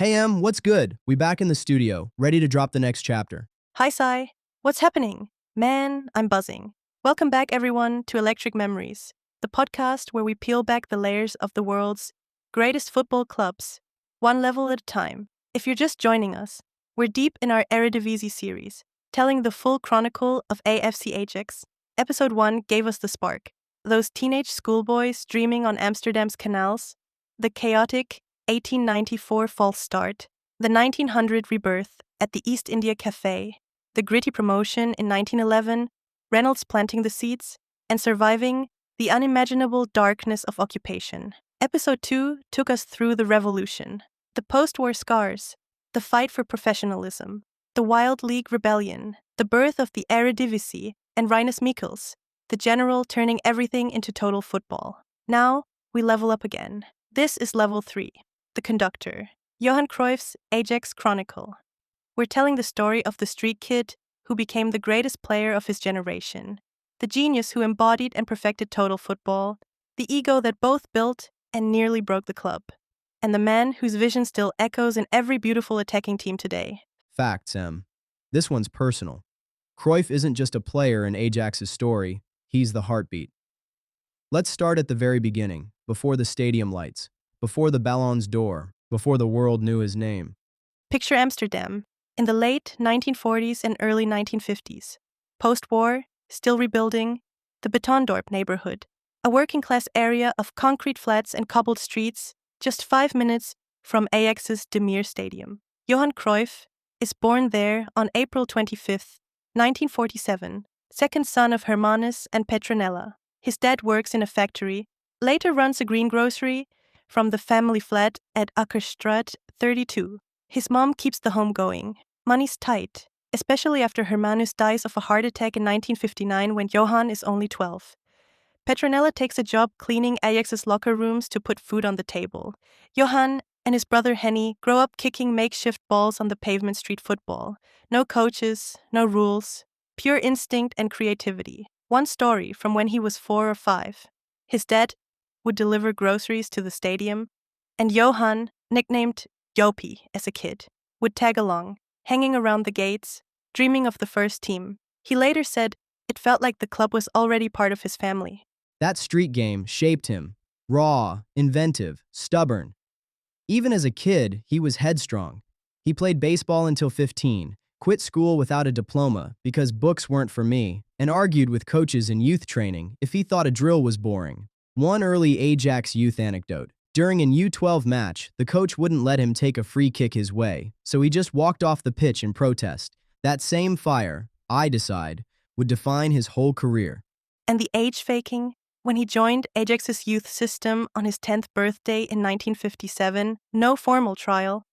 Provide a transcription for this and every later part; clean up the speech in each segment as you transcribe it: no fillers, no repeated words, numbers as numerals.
Hey Em, what's good? We back in the studio, ready to drop the next chapter. Hi, Sai. What's happening? Man, I'm buzzing. Welcome back, everyone, to Electric Memories, the podcast where we peel back the layers of the world's greatest football clubs, one level at a time. If you're just joining us, we're deep in our Eredivisie series, telling the full chronicle of AFC Ajax. Episode 1 gave us the spark. Those teenage schoolboys dreaming on Amsterdam's canals, the chaotic 1894 false start, the 1900 rebirth at the East India Cafe, the gritty promotion in 1911, Reynolds planting the seeds, and surviving the unimaginable darkness of occupation. Episode 2 took us through the revolution, the post-war scars, the fight for professionalism, the Wild League rebellion, the birth of the Eredivisie, and Rinus Michels, the general turning everything into total football. Now, we level up again. This is level 3, the Conductor, Johan Cruyff's Ajax Chronicle. We're telling the story of the street kid who became the greatest player of his generation, the genius who embodied and perfected total football, the ego that both built and nearly broke the club, and the man whose vision still echoes in every beautiful attacking team today. Facts, Em. This one's personal. Cruyff isn't just a player in Ajax's story, he's the heartbeat. Let's start at the very beginning, before the stadium lights, before the Ballons door, before the world knew his name. Picture Amsterdam, in the late 1940s and early 1950s. Post-war, still rebuilding, the Betondorp neighborhood, a working-class area of concrete flats and cobbled streets, just 5 minutes from Ajax's Meer stadium. Johan Cruyff is born there on April 25, 1947, second son of Hermanus and Petronella. His dad works in a factory, later runs a greengrocery from the family flat at Akkerstraat 32. His mom keeps the home going. Money's tight, especially after Hermanus dies of a heart attack in 1959 when Johan is only 12. Petronella takes a job cleaning Ajax's locker rooms to put food on the table. Johan and his brother Henny grow up kicking makeshift balls on the pavement street football. No coaches, no rules, pure instinct and creativity. One story from when he was 4 or 5. His dad would deliver groceries to the stadium, and Johan, nicknamed Jopie as a kid, would tag along, hanging around the gates, dreaming of the first team. He later said it felt like the club was already part of his family. That street game shaped him. Raw, inventive, stubborn. Even as a kid, he was headstrong. He played baseball until 15, quit school without a diploma because books weren't for me, and argued with coaches in youth training if he thought a drill was boring. One early Ajax youth anecdote. During an U12 match, the coach wouldn't let him take a free kick his way, so he just walked off the pitch in protest. That same fire, I decide, would define his whole career. And the age faking? When he joined Ajax's youth system on his 10th birthday in 1957, no formal trial.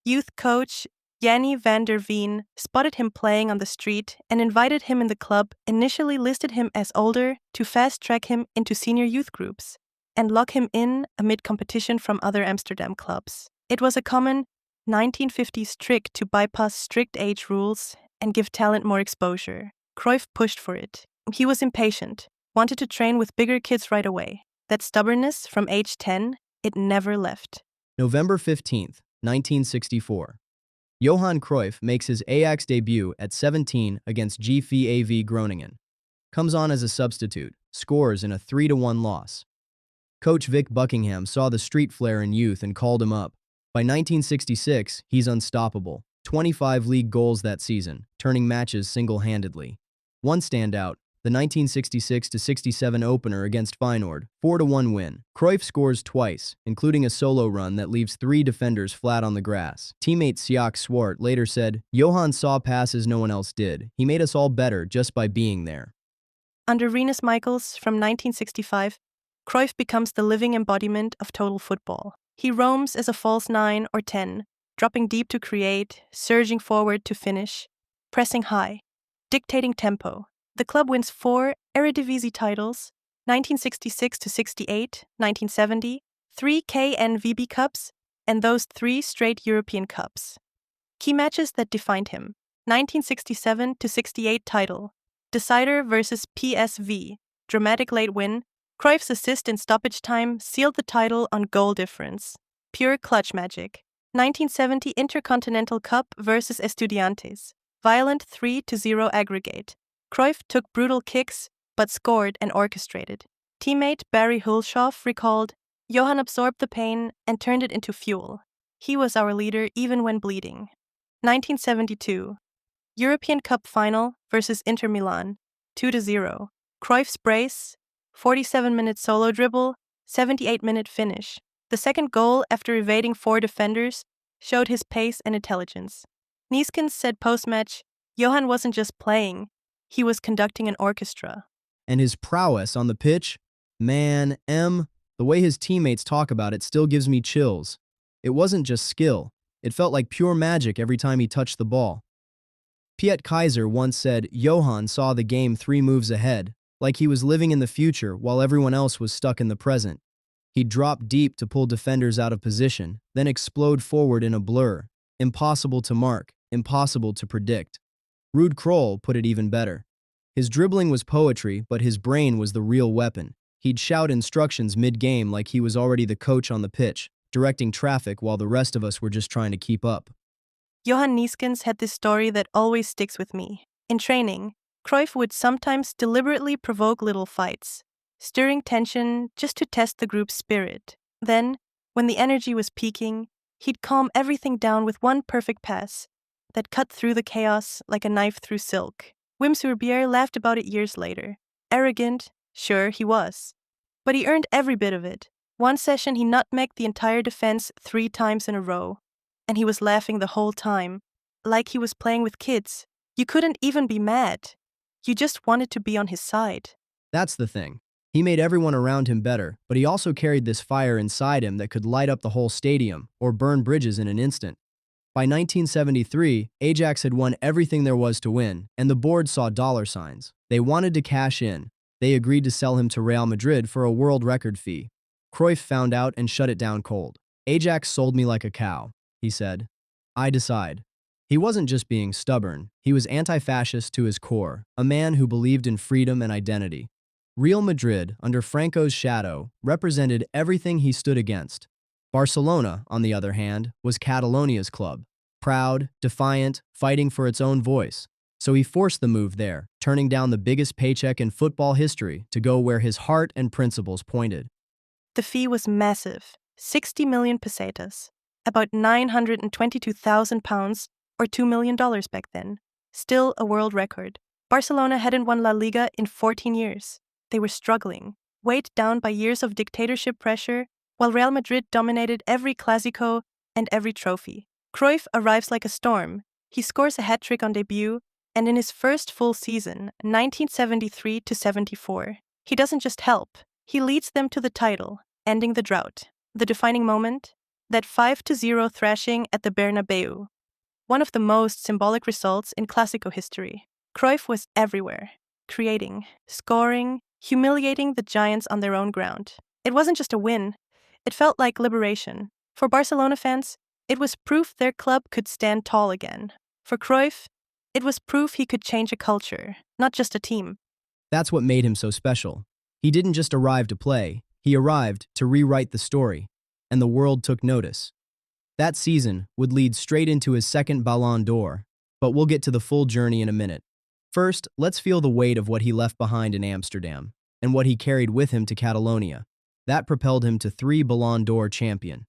Youth coach Jannie van der Veen spotted him playing on the street and invited him in the club, initially listed him as older to fast-track him into senior youth groups and lock him in amid competition from other Amsterdam clubs. It was a common 1950s trick to bypass strict age rules and give talent more exposure. Cruyff pushed for it. He was impatient, wanted to train with bigger kids right away. That stubbornness from age 10, it never left. November 15th, 1964. Johan Cruyff makes his Ajax debut at 17 against GVAV Groningen. Comes on as a substitute, scores in a 3-1 loss. Coach Vic Buckingham saw the street flair in youth and called him up. By 1966, he's unstoppable. 25 league goals that season, turning matches single-handedly. One standout, the 1966-67 opener against Feyenoord, 4-1 win. Cruyff scores twice, including a solo run that leaves 3 defenders flat on the grass. Teammate Sjaak Swart later said, "Johan saw passes no one else did. He made us all better just by being there." Under Rinus Michels from 1965, Cruyff becomes the living embodiment of total football. He roams as a false 9 or 10, dropping deep to create, surging forward to finish, pressing high, dictating tempo. The club wins 4 Eredivisie titles, 1966-68, 1970, 3 KNVB Cups, and those 3 straight European Cups. Key matches that defined him: 1967-68 title, Decider versus PSV, dramatic late win. Cruyff's assist in stoppage time sealed the title on goal difference. Pure clutch magic. 1970 Intercontinental Cup versus Estudiantes. Violent 3-0 aggregate. Cruyff took brutal kicks, but scored and orchestrated. Teammate Barry Hulshoff recalled, Johan absorbed the pain and turned it into fuel. He was our leader even when bleeding. 1972. European Cup Final versus Inter Milan. 2-0. Cruyff's brace, 47-minute solo dribble, 78-minute finish. The second goal, after evading 4 defenders, showed his pace and intelligence. Neeskens said post-match, Johan wasn't just playing, he was conducting an orchestra. And his prowess on the pitch? Man, the way his teammates talk about it still gives me chills. It wasn't just skill. It felt like pure magic every time he touched the ball. Piet Kaiser once said Johan saw the game 3 moves ahead, like he was living in the future while everyone else was stuck in the present. He'd drop deep to pull defenders out of position, then explode forward in a blur. Impossible to mark, impossible to predict. Ruud Krol put it even better. His dribbling was poetry, but his brain was the real weapon. He'd shout instructions mid-game like he was already the coach on the pitch, directing traffic while the rest of us were just trying to keep up. Johan Neeskens had this story that always sticks with me. In training, Cruyff would sometimes deliberately provoke little fights, stirring tension just to test the group's spirit. Then, when the energy was peaking, he'd calm everything down with one perfect pass that cut through the chaos like a knife through silk. Wim Soerbier laughed about it years later. Arrogant, sure he was. But he earned every bit of it. One session he nutmegged the entire defense 3 times in a row. And he was laughing the whole time, like he was playing with kids. You couldn't even be mad. You just wanted to be on his side. That's the thing. He made everyone around him better, but he also carried this fire inside him that could light up the whole stadium or burn bridges in an instant. By 1973, Ajax had won everything there was to win, and the board saw dollar signs. They wanted to cash in. They agreed to sell him to Real Madrid for a world record fee. Cruyff found out and shut it down cold. Ajax sold me like a cow, he said. I decide. He wasn't just being stubborn, he was anti-fascist to his core, a man who believed in freedom and identity. Real Madrid, under Franco's shadow, represented everything he stood against. Barcelona, on the other hand, was Catalonia's club. Proud, defiant, fighting for its own voice. So he forced the move there, turning down the biggest paycheck in football history to go where his heart and principles pointed. The fee was massive, 60 million pesetas, about £922,000 or $2 million back then. Still a world record. Barcelona hadn't won La Liga in 14 years. They were struggling, weighed down by years of dictatorship pressure, while Real Madrid dominated every Clásico and every trophy. Cruyff arrives like a storm. He scores a hat-trick on debut, and in his first full season, 1973-74, he doesn't just help, he leads them to the title, ending the drought. The defining moment? That 5-0 thrashing at the Bernabéu. One of the most symbolic results in Clásico history. Cruyff was everywhere, creating, scoring, humiliating the giants on their own ground. It wasn't just a win, it felt like liberation. For Barcelona fans, it was proof their club could stand tall again. For Cruyff, it was proof he could change a culture, not just a team. That's what made him so special. He didn't just arrive to play, he arrived to rewrite the story, and the world took notice. That season would lead straight into his second Ballon d'Or, but we'll get to the full journey in a minute. First, let's feel the weight of what he left behind in Amsterdam, and what he carried with him to Catalonia. That propelled him to 3 Ballon d'Or champion.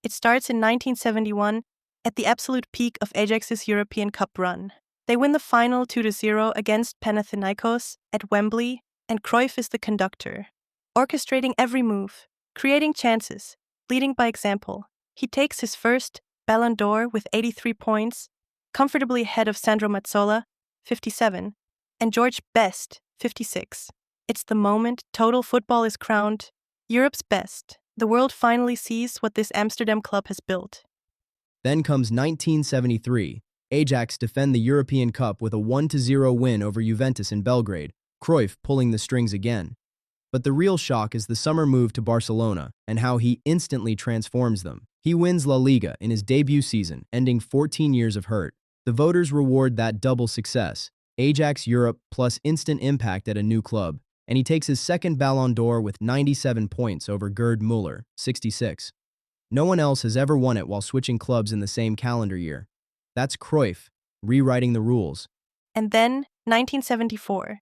It starts in 1971, at the absolute peak of Ajax's European Cup run. They win the final 2-0 against Panathinaikos at Wembley, and Cruyff is the conductor, orchestrating every move, creating chances, leading by example. He takes his first Ballon d'Or with 83 points, comfortably ahead of Sandro Mazzola, 57, and George Best, 56. It's the moment total football is crowned Europe's best. The world finally sees what this Amsterdam club has built. Then comes 1973. Ajax defend the European Cup with a 1-0 win over Juventus in Belgrade, Cruyff pulling the strings again. But the real shock is the summer move to Barcelona and how he instantly transforms them. He wins La Liga in his debut season, ending 14 years of hurt. The voters reward that double success, Ajax Europe plus instant impact at a new club, and he takes his second Ballon d'Or with 97 points over Gerd Müller, 66. No one else has ever won it while switching clubs in the same calendar year. That's Cruyff, rewriting the rules. And then, 1974,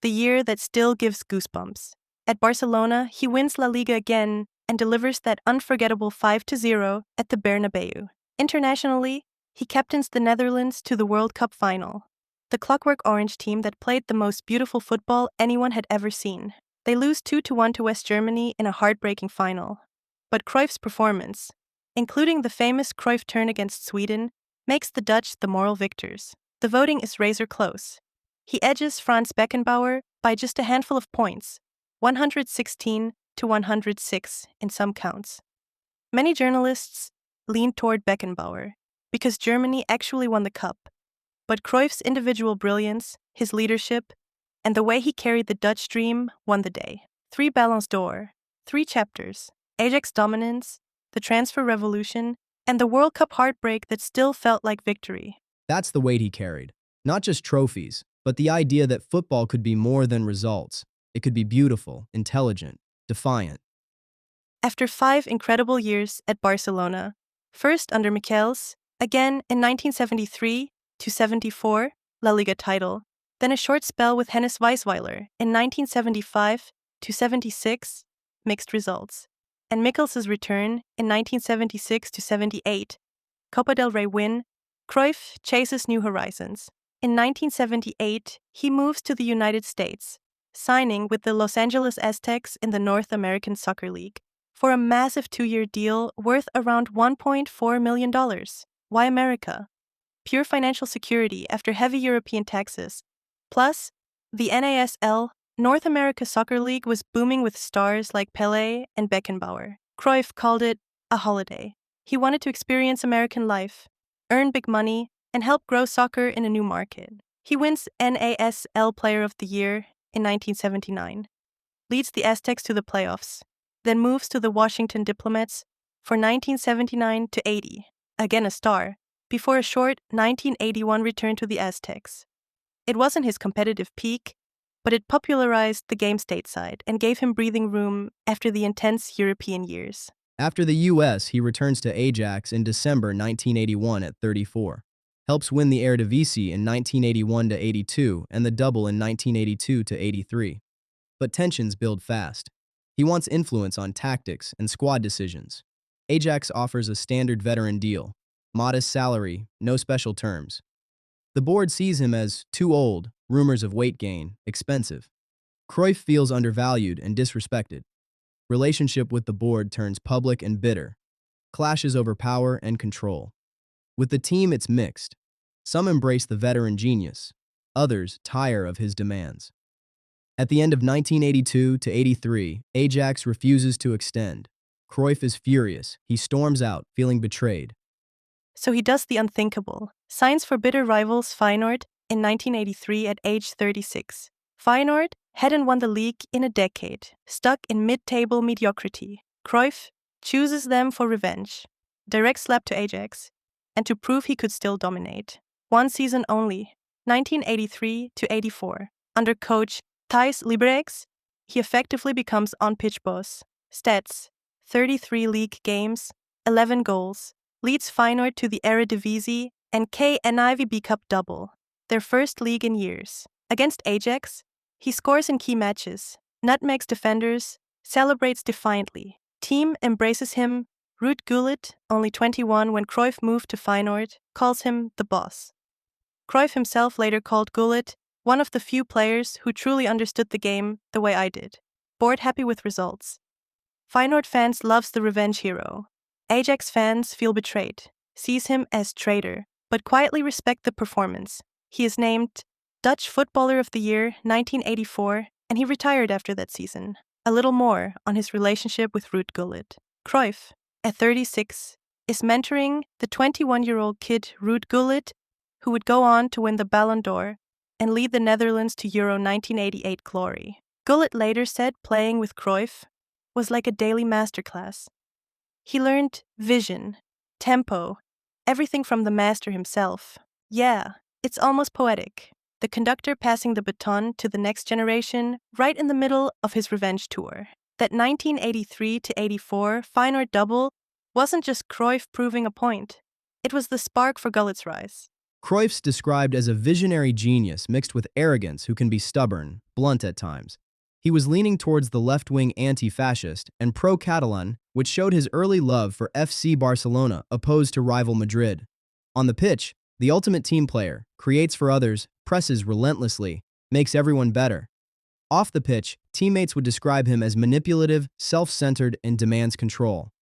the year that still gives goosebumps. At Barcelona, he wins La Liga again and delivers that unforgettable 5-0 at the Bernabéu. Internationally, he captains the Netherlands to the World Cup final. The Clockwork Orange team that played the most beautiful football anyone had ever seen. They lose 2-1 to West Germany in a heartbreaking final. But Cruyff's performance, including the famous Cruyff turn against Sweden, makes the Dutch the moral victors. The voting is razor close. He edges Franz Beckenbauer by just a handful of points, 116 to 106 in some counts. Many journalists lean toward Beckenbauer because Germany actually won the cup, but Cruyff's individual brilliance, his leadership, and the way he carried the Dutch dream won the day. 3 Ballons d'Or, 3 chapters, Ajax dominance, the transfer revolution, and the World Cup heartbreak that still felt like victory. That's the weight he carried. Not just trophies, but the idea that football could be more than results. It could be beautiful, intelligent, defiant. After 5 incredible years at Barcelona, first under Michels, again in 1973-74, La Liga title, then a short spell with Hennes Weisweiler in 1975-76, mixed results, and Michels' return in 1976-78, Copa del Rey win, Cruyff chases new horizons. In 1978, he moves to the United States, signing with the Los Angeles Aztecs in the North American Soccer League for a massive 2-year deal worth around $1.4 million. Why America? Pure financial security after heavy European taxes. Plus, the NASL, North America Soccer League, was booming with stars like Pelé and Beckenbauer. Cruyff called it a holiday. He wanted to experience American life, earn big money, and help grow soccer in a new market. He wins NASL Player of the Year in 1979, leads the Aztecs to the playoffs, then moves to the Washington Diplomats for 1979-80, again a star, before a short 1981 return to the Aztecs. It wasn't his competitive peak, but it popularized the game stateside and gave him breathing room after the intense European years. After the U.S., he returns to Ajax in December 1981 at 34. Helps win the Eredivisie in 1981-82 and the double in 1982-83. But tensions build fast. He wants influence on tactics and squad decisions. Ajax offers a standard veteran deal, modest salary, no special terms. The board sees him as too old, rumors of weight gain, expensive. Cruyff feels undervalued and disrespected. Relationship with the board turns public and bitter. Clashes over power and control. With the team, it's mixed. Some embrace the veteran genius. Others tire of his demands. At the end of 1982-83, Ajax refuses to extend. Cruyff is furious. He storms out, feeling betrayed. So he does the unthinkable, signs for bitter rivals Feyenoord in 1983 at age 36. Feyenoord hadn't won the league in a decade, stuck in mid-table mediocrity. Cruyff chooses them for revenge. Direct slap to Ajax, and to prove he could still dominate. One season only, 1983-84. Under coach Thijs Librechts, he effectively becomes on-pitch boss. Stats: 33 league games, 11 goals, leads Feyenoord to the Eredivisie and KNIVB Cup double, their first league in years. Against Ajax, he scores in key matches, nutmegs defenders, celebrates defiantly. Team embraces him. Ruud Gullit, only 21 when Cruyff moved to Feyenoord, calls him the boss. Cruyff himself later called Gullit one of the few players who truly understood the game the way I did. Bored happy with results. Feyenoord fans loves the revenge hero. Ajax fans feel betrayed, sees him as traitor, but quietly respect the performance. He is named Dutch Footballer of the Year 1984, and he retired after that season. A little more on his relationship with Ruud Gullit. Cruyff, at 36, is mentoring the 21-year-old kid Ruud Gullit, who would go on to win the Ballon d'Or and lead the Netherlands to Euro 1988 glory. Gullit later said playing with Cruyff was like a daily masterclass. He learned vision, tempo, everything from the master himself. Yeah, it's almost poetic. The conductor passing the baton to the next generation right in the middle of his revenge tour. That 1983-84 Feyenoord double wasn't just Cruyff proving a point. It was the spark for Gullit's rise. Cruyff's described as a visionary genius mixed with arrogance who can be stubborn, blunt at times. He was leaning towards the left-wing anti-fascist and pro-Catalan, which showed his early love for FC Barcelona opposed to rival Madrid. On the pitch, the ultimate team player, creates for others, presses relentlessly, makes everyone better. Off the pitch, teammates would describe him as manipulative, self-centered, and demands control.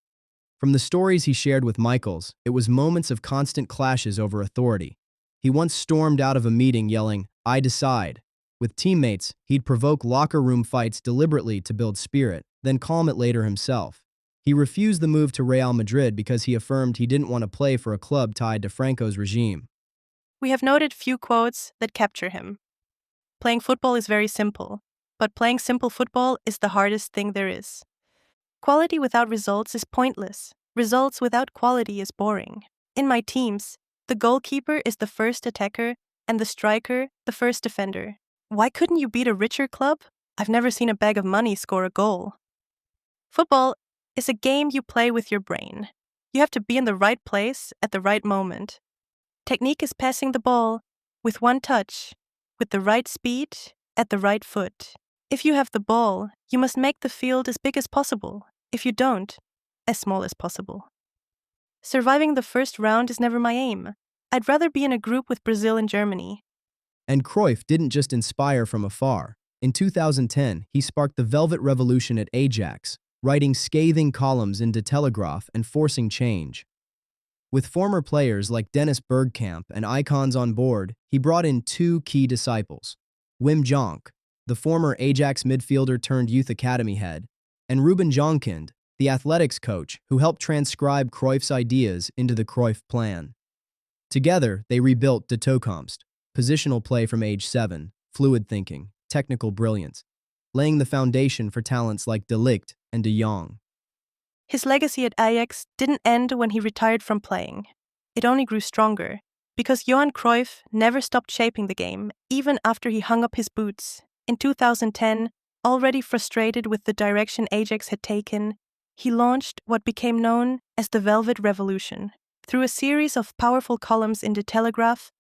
From the stories he shared with Michaels, it was moments of constant clashes over authority. He once stormed out of a meeting yelling, "I decide." With teammates, he'd provoke locker room fights deliberately to build spirit, then calm it later himself. He refused the move to Real Madrid because he affirmed he didn't want to play for a club tied to Franco's regime. We have noted few quotes that capture him. Playing football is very simple, but playing simple football is the hardest thing there is. Quality without results is pointless. Results without quality is boring. In my teams, the goalkeeper is the first attacker and the striker the first defender. Why couldn't you beat a richer club? I've never seen a bag of money score a goal. Football is a game you play with your brain. You have to be in the right place at the right moment. Technique is passing the ball with one touch, with the right speed, at the right foot. If you have the ball, you must make the field as big as possible. If you don't, as small as possible. Surviving the first round is never my aim. I'd rather be in a group with Brazil and Germany. And Cruyff didn't just inspire from afar. In 2010, he sparked the Velvet Revolution at Ajax, writing scathing columns in De Telegraaf and forcing change. With former players like Dennis Bergkamp and icons on board, he brought in two key disciples, Wim Jonk, the former Ajax midfielder turned youth academy head, and Ruben Jonkind, the athletics coach who helped transcribe Cruyff's ideas into the Cruyff plan. Together, they rebuilt De Toekomst, positional play from age 7, fluid thinking, technical brilliance, laying the foundation for talents like De Ligt and De Jong. His legacy at Ajax didn't end when he retired from playing. It only grew stronger, because Johan Cruyff never stopped shaping the game, even after he hung up his boots. In 2010, already frustrated with the direction Ajax had taken, he launched what became known as the Velvet Revolution. Through a series of powerful columns in De Telegraaf,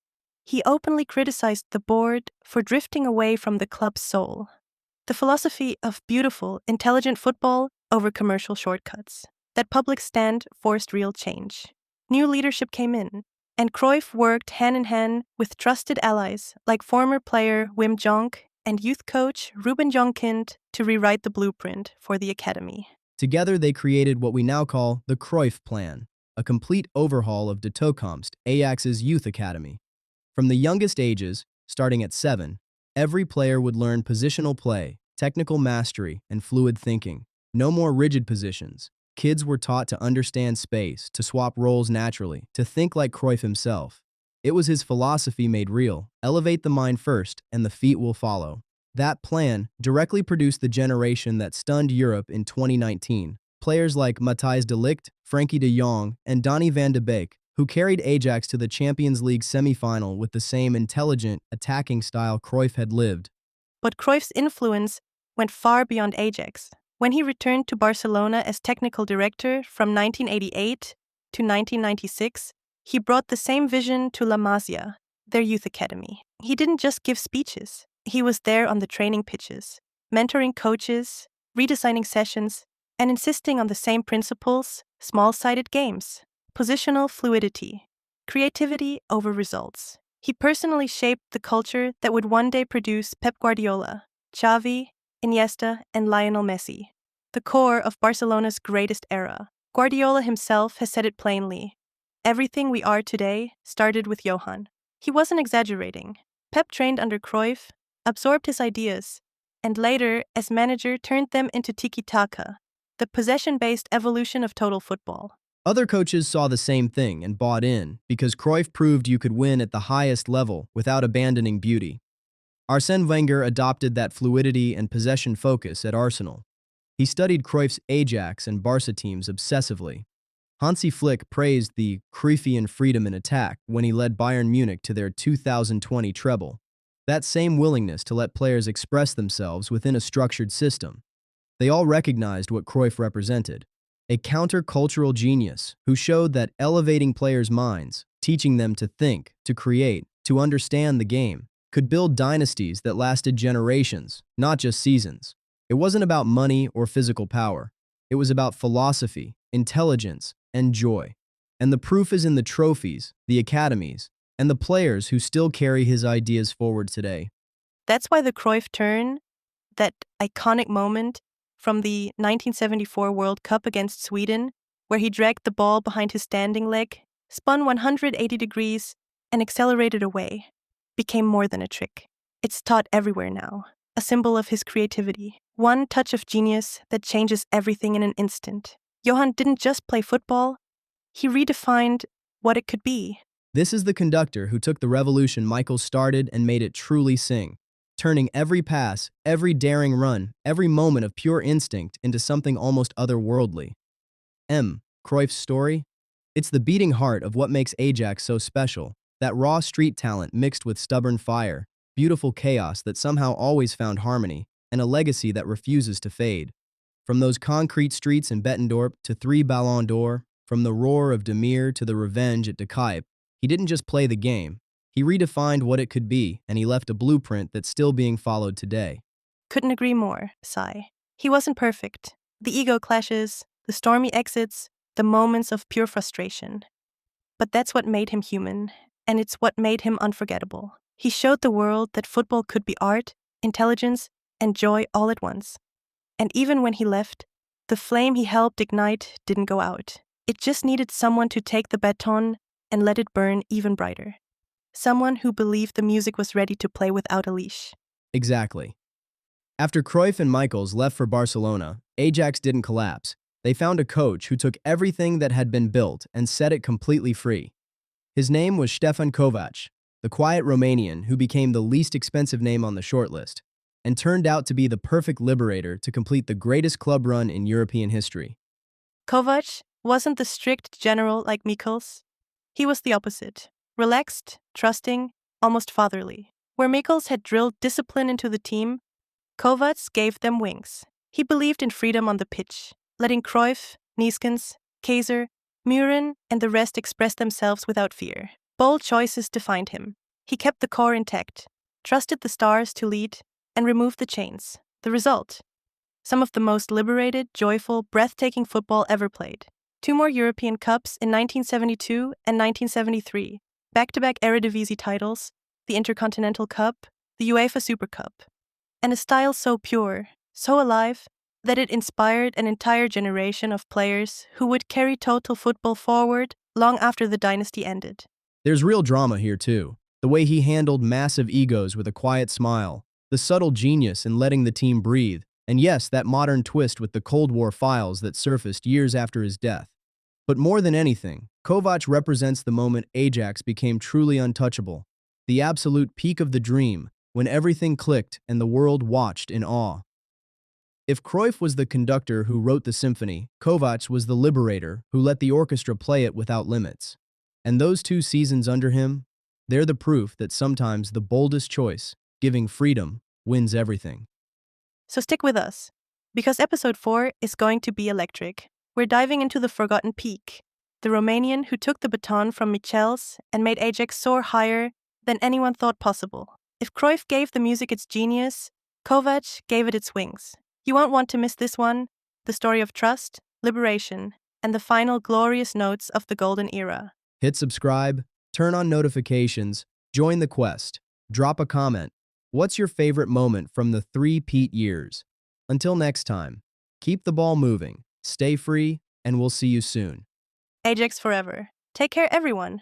he openly criticized the board for drifting away from the club's soul. The philosophy of beautiful, intelligent football over commercial shortcuts. That public stand forced real change. New leadership came in, and Cruyff worked hand-in-hand with trusted allies like former player Wim Jonk and youth coach Ruben Jonkind to rewrite the blueprint for the academy. Together, they created what we now call the Cruyff Plan, a complete overhaul of De Toekomst, Ajax's youth academy. From the youngest ages, starting at 7, every player would learn positional play, technical mastery, and fluid thinking. No more rigid positions. Kids were taught to understand space, to swap roles naturally, to think like Cruyff himself. It was his philosophy made real. Elevate the mind first, and the feet will follow. That plan directly produced the generation that stunned Europe in 2019. Players like Matthijs de Ligt, Frenkie de Jong, and Donny van de Beek, who carried Ajax to the Champions League semi-final with the same intelligent, attacking style Cruyff had lived. But Cruyff's influence went far beyond Ajax. When he returned to Barcelona as technical director from 1988 to 1996, he brought the same vision to La Masia, their youth academy. He didn't just give speeches. He was there on the training pitches, mentoring coaches, redesigning sessions, and insisting on the same principles, small-sided games, positional fluidity, creativity over results. He personally shaped the culture that would one day produce Pep Guardiola, Xavi, Iniesta, and Lionel Messi, the core of Barcelona's greatest era. Guardiola himself has said it plainly. Everything we are today started with Johan. He wasn't exaggerating. Pep trained under Cruyff, absorbed his ideas, and later, as manager, turned them into tiki-taka, the possession-based evolution of total football. Other coaches saw the same thing and bought in because Cruyff proved you could win at the highest level without abandoning beauty. Arsène Wenger adopted that fluidity and possession focus at Arsenal. He studied Cruyff's Ajax and Barça teams obsessively. Hansi Flick praised the Cruyffian freedom in attack when he led Bayern Munich to their 2020 treble. That same willingness to let players express themselves within a structured system. They all recognized what Cruyff represented. A countercultural genius who showed that elevating players' minds, teaching them to think, to create, to understand the game, could build dynasties that lasted generations, not just seasons. It wasn't about money or physical power. It was about philosophy, intelligence, and joy. And the proof is in the trophies, the academies, and the players who still carry his ideas forward today. That's why the Cruyff turn, that iconic moment from the 1974 World Cup against Sweden, where he dragged the ball behind his standing leg, spun 180 degrees, and accelerated away, became more than a trick. It's taught everywhere now, a symbol of his creativity. One touch of genius that changes everything in an instant. Johan didn't just play football, he redefined what it could be. This is the conductor who took the revolution Michael started and made it truly sing, turning every pass, every daring run, every moment of pure instinct into something almost otherworldly. Cruyff's story? It's the beating heart of what makes Ajax so special, that raw street talent mixed with stubborn fire, beautiful chaos that somehow always found harmony, and a legacy that refuses to fade. From those concrete streets in Betondorp to 3 Ballon d'Or, from the roar of Meer to the revenge at De Kuip, he didn't just play the game. He redefined what it could be, and he left a blueprint that's still being followed today. Couldn't agree more, sigh. He wasn't perfect. The ego clashes, the stormy exits, the moments of pure frustration. But that's what made him human, and it's what made him unforgettable. He showed the world that football could be art, intelligence, and joy all at once. And even when he left, the flame he helped ignite didn't go out. It just needed someone to take the baton and let it burn even brighter. Someone who believed the music was ready to play without a leash. Exactly. After Cruyff and Michels left for Barcelona, Ajax didn't collapse. They found a coach who took everything that had been built and set it completely free. His name was Stefan Kovács, the quiet Romanian who became the least expensive name on the shortlist, and turned out to be the perfect liberator to complete the greatest club run in European history. Kovács wasn't the strict general like Michels. He was the opposite. Relaxed, trusting, almost fatherly. Where Michels had drilled discipline into the team, Kovács gave them wings. He believed in freedom on the pitch, letting Cruyff, Neeskens, Kaiser, Muren, and the rest express themselves without fear. Bold choices defined him. He kept the core intact, trusted the stars to lead, and removed the chains. The result? Some of the most liberated, joyful, breathtaking football ever played. 2 more European Cups in 1972 and 1973, back-to-back Eredivisie titles, the Intercontinental Cup, the UEFA Super Cup, and a style so pure, so alive, that it inspired an entire generation of players who would carry total football forward long after the dynasty ended. There's real drama here too. The way he handled massive egos with a quiet smile, the subtle genius in letting the team breathe, and yes, that modern twist with the Cold War files that surfaced years after his death. But more than anything, Kovács represents the moment Ajax became truly untouchable, the absolute peak of the dream, when everything clicked and the world watched in awe. If Cruyff was the conductor who wrote the symphony, Kovács was the liberator who let the orchestra play it without limits. And those 2 seasons under him, they're the proof that sometimes the boldest choice, giving freedom, wins everything. So stick with us, because episode 4 is going to be electric. We're diving into the forgotten peak, the Romanian who took the baton from Michels and made Ajax soar higher than anyone thought possible. If Cruyff gave the music its genius, Kovács gave it its wings. You won't want to miss this one, the story of trust, liberation, and the final glorious notes of the golden era. Hit subscribe, turn on notifications, join the quest, drop a comment. What's your favorite moment from the 3-peat years? Until next time, keep the ball moving, stay free, and we'll see you soon. Ajax forever. Take care, everyone.